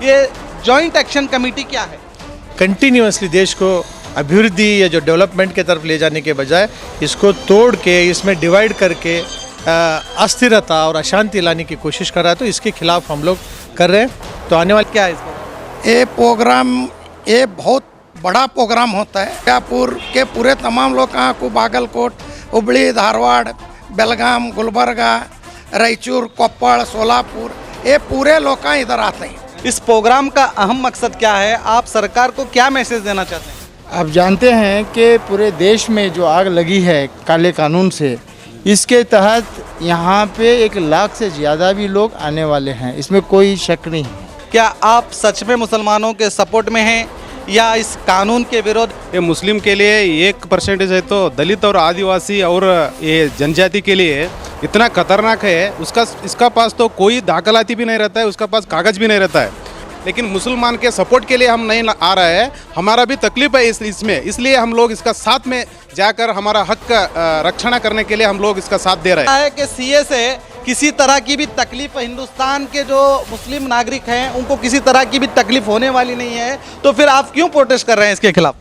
ये joint action committee क्या है? कंटिन्यूअसली देश को अभिवृद्धि या जो डेवलपमेंट की तरफ ले जाने के बजाय इसको तोड़ के इसमें डिवाइड करके अस्थिरता और अशांति लाने की कोशिश कर रहा है, तो इसके खिलाफ हम लोग कर रहे हैं। तो आने वाले क्या है इसको? ये प्रोग्राम ये बहुत बड़ा प्रोग्राम होता है। जयपुर के पूरे तमाम लोग यहाँ को बागलकोट, हुबली, धारवाड़, बेलगाम, गुलबर्गा, रायचूर, कोप्पड़, सोलापुर, ये पूरे लोग इधर आते हैं। इस प्रोग्राम का अहम मकसद क्या है? आप सरकार को क्या मैसेज देना चाहते हैं? आप जानते हैं कि पूरे देश में जो आग लगी है काले कानून से, इसके तहत यहाँ पे 1 लाख से ज़्यादा भी लोग आने वाले हैं, इसमें कोई शक नहीं है। क्या आप सच में मुसलमानों के सपोर्ट में हैं या इस कानून के विरोध? ये मुस्लिम के लिए 1% है, तो दलित और आदिवासी और ये जनजाति के लिए इतना खतरनाक है। इसका पास तो कोई दाखिलाती भी नहीं रहता है, उसका पास कागज भी नहीं रहता है। लेकिन मुसलमान के सपोर्ट के लिए हम नहीं आ रहे हैं, हमारा भी तकलीफ है इसमें, इसलिए हम लोग इसका साथ में जाकर हमारा हक का रक्षण करने के लिए हम लोग इसका साथ दे रहे हैं। है कि सीए से किसी तरह की भी तकलीफ हिंदुस्तान के जो मुस्लिम नागरिक हैं उनको किसी तरह की भी तकलीफ होने वाली नहीं है, तो फिर आप क्यों प्रोटेस्ट कर रहे हैं इसके खिलाफ?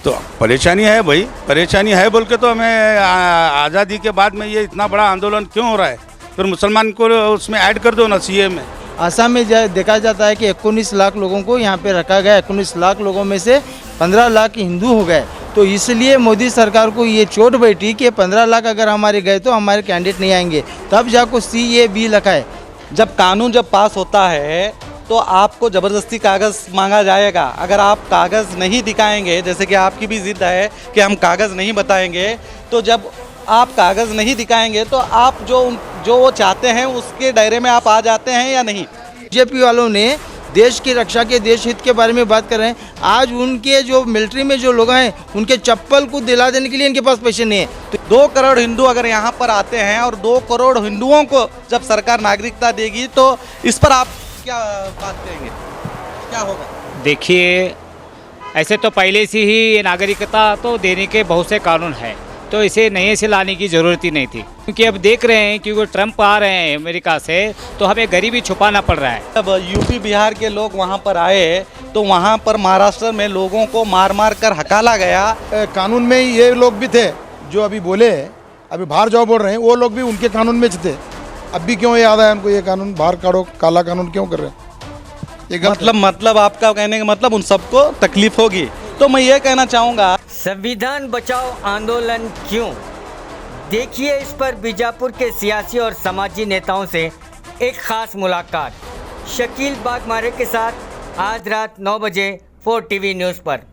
तो परेशानी है भाई, परेशानी है बोल के तो हमें आज़ादी के बाद में ये इतना बड़ा आंदोलन क्यों हो रहा है? फिर मुसलमान को उसमें ऐड कर दो ना सीए में। आसाम में देखा जाता है कि 19 लाख लोगों को यहाँ पे रखा गया, 19 लाख लोगों में से 15 लाख हिंदू हो गए। तो इसलिए मोदी सरकार को ये चोट बैठी कि 15 लाख अगर हमारे गए तो हमारे कैंडिडेट नहीं आएंगे, तब जाकर CAB लिखा है। जब कानून पास होता है तो आपको ज़बरदस्ती कागज़ मांगा जाएगा। अगर आप कागज़ नहीं दिखाएंगे, जैसे कि आपकी भी ज़िद है कि हम कागज़ नहीं बताएंगे, तो जब आप कागज़ नहीं दिखाएंगे तो आप जो वो चाहते हैं उसके दायरे में आप आ जाते हैं या नहीं? बीजेपी वालों ने देश की रक्षा के, देश हित के बारे में बात कर रहे हैं। आज उनके जो मिलिट्री में जो लोग हैं उनके चप्पल को दिला देने के लिए इनके पास पैसे नहीं है। तो 2 करोड़ हिंदू अगर यहाँ पर आते हैं और 2 करोड़ हिंदुओं को जब सरकार नागरिकता देगी तो इस पर आप क्या बात करेंगे, क्या होगा? देखिए, ऐसे तो पहले से ही नागरिकता तो देने के बहुत से कानून हैं, तो इसे नए से लाने की ज़रूरत ही नहीं थी, क्योंकि अब देख रहे हैं क्योंकि ट्रंप आ रहे हैं अमेरिका से, तो हमें गरीबी छुपाना पड़ रहा है। जब यूपी बिहार के लोग वहाँ पर आए तो वहाँ पर महाराष्ट्र में लोगों को मार मार कर हकाला गया। कानून में ये लोग भी थे जो अभी बोले, अभी बाहर जाओ बोल रहे हैं, वो लोग भी उनके कानून में थे। अब भी क्यों याद आया उनको ये कानून, बाहर काढ़ो, काला कानून क्यों कर रहे हैं? मतलब आपका कहने का मतलब उन सबको तकलीफ होगी। तो मैं ये कहना चाहूँगा, संविधान बचाओ आंदोलन क्यों? देखिए इस पर बीजापुर के सियासी और समाजी नेताओं से एक खास मुलाकात शकील बागमारे के साथ आज रात 9 बजे 4 TV न्यूज़ पर।